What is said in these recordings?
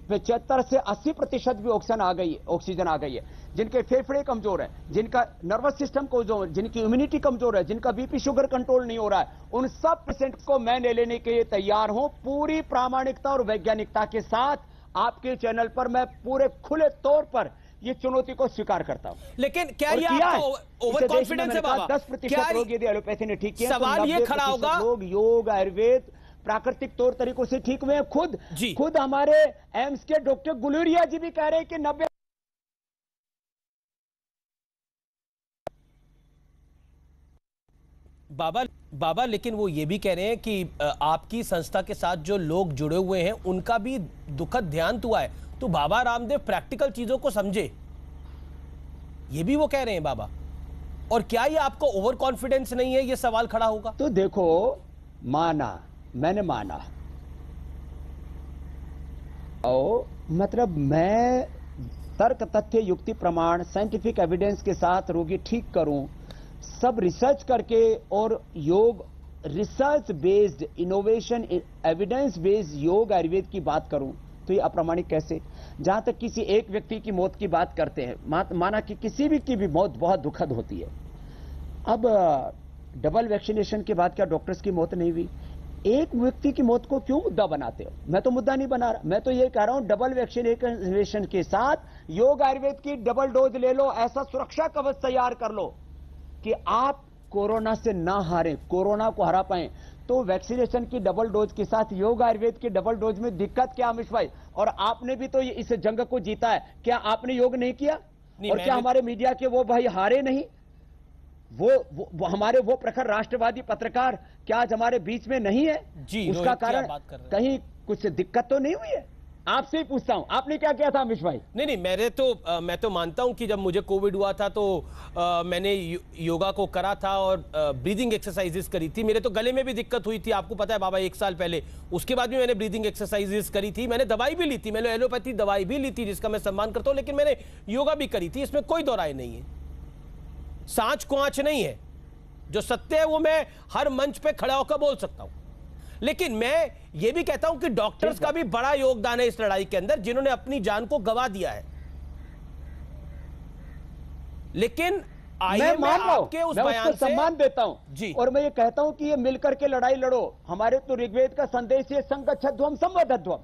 75 से 80% भी ऑक्सीजन आ गई है। जिनके फेफड़े कमजोर है, जिनका नर्वस सिस्टम कमजोर, जिनकी इम्यूनिटी कमजोर है, जिनका बीपी शुगर कंट्रोल नहीं हो रहा है, उन सब पेशेंट को मैं ले लेने के लिए तैयार हूं। पूरी प्रामाणिकता और वैज्ञानिकता के साथ आपके चैनल पर मैं पूरे खुले तौर पर ये चुनौती को स्वीकार करता हूं। लेकिन क्या ये आपको ओवर कॉन्फिडेंस है बाबा? 10% रोग यदि एलोपैथी ने ठीक किया, सवाल ये खड़ा होगा, लोग योग, आयुर्वेद, प्राकृतिक तौर तरीकों से ठीक हुए हैं। खुद हमारे एम्स के डॉक्टर गुलेरिया जी भी कह रहे हैं कि 90 बाबा लेकिन वो ये भी कह रहे हैं कि आपकी संस्था के साथ जो लोग जुड़े हुए हैं उनका भी दुखद देहांत हुआ है, तो बाबा रामदेव प्रैक्टिकल चीजों को समझे, ये भी वो कह रहे हैं बाबा। और क्या ये आपको ओवर कॉन्फिडेंस नहीं है, ये सवाल खड़ा होगा? तो देखो, मैंने माना मतलब मैं तर्क, तथ्य, युक्ति, प्रमाण, साइंटिफिक एविडेंस के साथ रोगी ठीक करूं, सब रिसर्च करके, और योग research based, innovation, evidence based योग आयुर्वेद की बात करूं, तो ये अप्रामाणिक कैसे? जहां तक किसी एक व्यक्ति की मौत की बात करते हैं, माना कि किसी भी की भी मौत बहुत दुखद होती है। अब डबल वैक्सीनेशन के बाद क्या डॉक्टर्स की मौत नहीं हुई? एक व्यक्ति की मौत को क्यों मुद्दा बनाते हो? मैं तो मुद्दा नहीं बना रहा, मैं तो ये कह रहा हूं डबल वैक्सीनेशन के साथ योग आयुर्वेद की डबल डोज ले लो, ऐसा सुरक्षा कवच तैयार कर लो कि आप कोरोना से ना हारें, कोरोना को हरा पाएं। तो वैक्सीनेशन की डबल डोज के साथ योग आयुर्वेद की डबल डोज में दिक्कत क्या अमिश भाई? और आपने भी तो इस जंग को जीता है, क्या आपने योग नहीं किया? और क्या हमारे मीडिया के वो भाई हारे नहीं? वो हमारे वो प्रखर राष्ट्रवादी पत्रकार क्या आज हमारे बीच में नहीं है? उसका कारण कहीं कुछ दिक्कत तो नहीं हुई है? आपसे ही पूछता हूं, आपने क्या किया था अमिश भाई? नहीं, मैं तो मानता हूं कि जब मुझे कोविड हुआ था तो मैंने योगा को करा था और ब्रीदिंग एक्सरसाइजेस करी थी। मेरे तो गले में भी दिक्कत हुई थी, आपको पता है बाबा, 1 साल पहले। उसके बाद भी मैंने ब्रीदिंग एक्सरसाइजेस करी थी, मैंने दवाई भी ली थी, मैंने एलोपैथी दवाई भी ली थी जिसका मैं सम्मान करता हूं, लेकिन मैंने योगा भी करी थी, इसमें कोई दो राय नहीं है। सांच को आंच नहीं है, जो सत्य है वो मैं हर मंच पे खड़ा होकर बोल सकता हूं। लेकिन मैं ये भी कहता हूं कि डॉक्टर्स का भी बड़ा योगदान है इस लड़ाई के अंदर, जिन्होंने अपनी जान को गंवा दिया है। लेकिन मैं मान रहा हूं, मैं उसको सम्मान देता हूं जी, और मैं ये कहता हूं कि ये मिलकर के लड़ाई लड़ो। हमारे तो ऋग्वेद का संदेश है संगच्छध्वम संवदध्वम,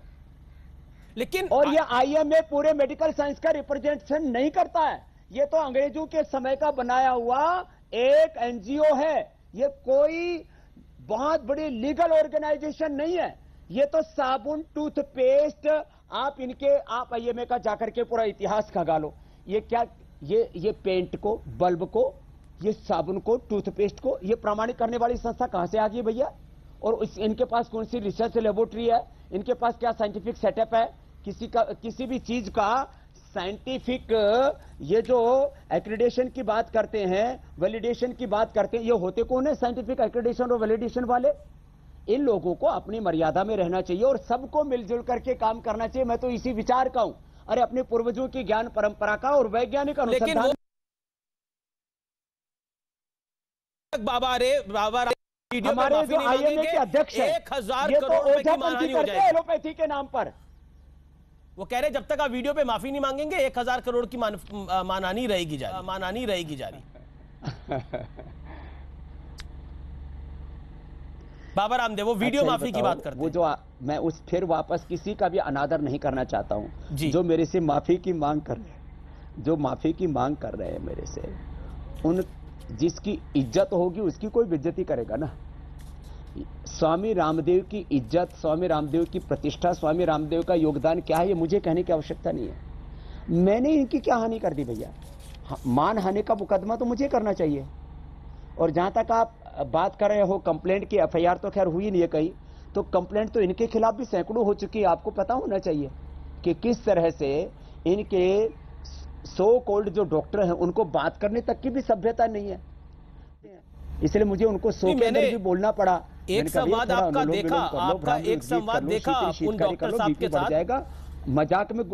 लेकिन और ये आईएमए पूरे मेडिकल साइंस का रिप्रेजेंटेशन नहीं करता है। ये तो अंग्रेजों के समय का बनाया हुआ एक एनजीओ है, ये कोई बहुत बड़ी लीगल ऑर्गेनाइजेशन नहीं है। ये तो साबुन, टूथपेस्ट, आप आईएमए का जाकर के पूरा इतिहास खंगा लो। ये क्या, ये पेंट को, बल्ब को, ये साबुन को, टूथपेस्ट को ये प्रमाणित करने वाली संस्था कहां से आ गई भैया? और इनके पास कौन सी रिसर्च लेबोरेटरी है? इनके पास क्या साइंटिफिक सेटअप है? किसी भी चीज का साइंटिफिक, ये जो एक्रेडिटेशन की बात करते हैं, वैलिडेशन की बात करते हैं, ये होते कौन है साइंटिफिक एक्रेडिटेशन और वैलिडेशन वाले? इन लोगों को अपनी मर्यादा में रहना चाहिए और सबको मिलजुल करके काम करना चाहिए। मैं तो इसी विचार का हूं। अरे अपने पूर्वजों की ज्ञान परंपरा का और वैज्ञानिक अनुसंधान। बाबा हमारे जो आईएमए के अध्यक्ष हैं, 1000 ये करोड़ तो ओझापंथी करते हैं एलोपैथी के नाम पर। वो कह रहे जब तक आप वीडियो पे माफी नहीं मांगेंगे 1000 करोड़ की मानहानि रहेगी जारी। बाबा रामदेव वो वीडियो माफी की बात करते हैं। वो जो मैं फिर वापस किसी का भी अनादर नहीं करना चाहता हूं। जो मेरे से माफी की मांग कर रहे हैं, जो माफी की मांग कर रहे हैं मेरे से, उन जिसकी इज्जत होगी उसकी कोई बेइज्जती करेगा ना। स्वामी रामदेव की इज्जत, स्वामी रामदेव की प्रतिष्ठा, स्वामी रामदेव का योगदान क्या है, ये मुझे कहने की आवश्यकता नहीं है। मैंने इनकी क्या हानि कर दी भैया? मान हानि का मुकदमा तो मुझे करना चाहिए। और जहां तक आप बात कर रहे हो कंप्लेंट की, एफआईआर तो खैर हुई नहीं है कहीं, तो कंप्लेंट तो इनके खिलाफ भी सैकड़ों हो चुकी है। आपको पता होना चाहिए कि किस तरह से इनके सो कॉल्ड जो डॉक्टर हैं उनको बात करने तक की भी सभ्यता नहीं है, इसलिए मुझे उनको सो के अंदर भी बोलना पड़ा। एक संवाद आपका देखा, आपका एक संवाद देखा उन डॉक्टर साहब के साथ, जाएगा मजाक में।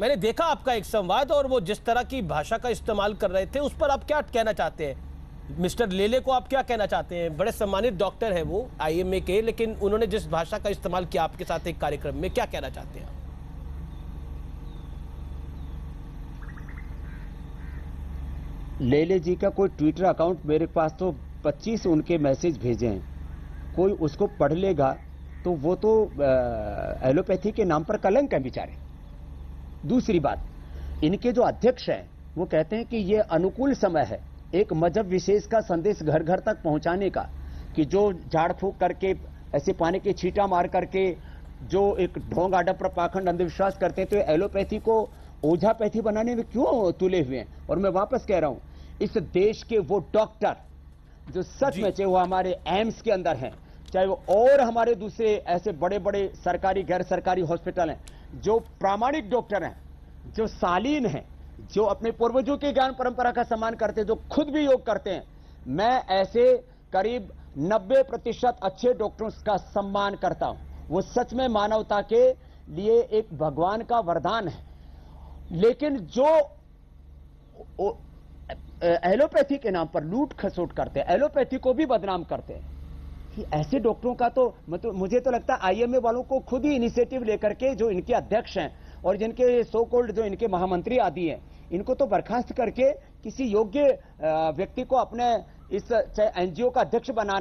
मैंने देखा आपका एक संवाद, और वो जिस तरह की भाषा का इस्तेमाल कर रहे थे उस पर आप क्या कहना चाहते हैं? मिस्टर लेले को आप क्या कहना चाहते हैं? बड़े सम्मानित डॉक्टर हैं वो आईएमए के, लेकिन उन्होंने जिस भाषा का इस्तेमाल किया आपके साथ एक कार्यक्रम में, क्या कहना चाहते हैं? लेले जी का कोई ट्विटर अकाउंट मेरे पास तो 25 उनके मैसेज भेजे हैं, कोई उसको पढ़ लेगा तो वो तो एलोपैथी के नाम पर कलंक है बेचारे। दूसरी बात, इनके जो अध्यक्ष हैं वो कहते हैं कि ये अनुकूल समय है एक मजहब विशेष का संदेश घर घर तक पहुंचाने का, कि जो झाड़ फूक करके ऐसे पानी के छींटा मार करके जो एक ढोंग आडम्बर पाखंड अंधविश्वास करते हैं, तो एलोपैथी को ओझापैथी बनाने में क्यों तुले हुए हैं। और मैं वापस कह रहा हूं, इस देश के वो डॉक्टर जो सच में, चाहे वो हमारे एम्स के अंदर हैं, चाहे वो और हमारे दूसरे ऐसे बड़े बड़े सरकारी गैर सरकारी हॉस्पिटल हैं, जो प्रामाणिक डॉक्टर हैं, जो शालीन हैं, जो अपने पूर्वजों के ज्ञान परंपरा का सम्मान करते हैं, जो खुद भी योग करते हैं, मैं ऐसे करीब 90% अच्छे डॉक्टरों का सम्मान करता हूं। वो सच में मानवता के लिए एक भगवान का वरदान है। लेकिन जो एलोपैथी के नाम पर लूट खसोट करते हैं, एलोपैथी को भी बदनाम करते हैं, कि ऐसे डॉक्टरों का तो मतलब मुझे तो लगता है आईएमए वालों को खुद ही इनिशिएटिव लेकर के, जो इनके अध्यक्ष हैं और जिनके सो कॉल्ड जो इनके महामंत्री आदि हैं, इनको तो बर्खास्त करके किसी योग्य व्यक्ति को अपने इस एनजीओ का अध्यक्ष बनाना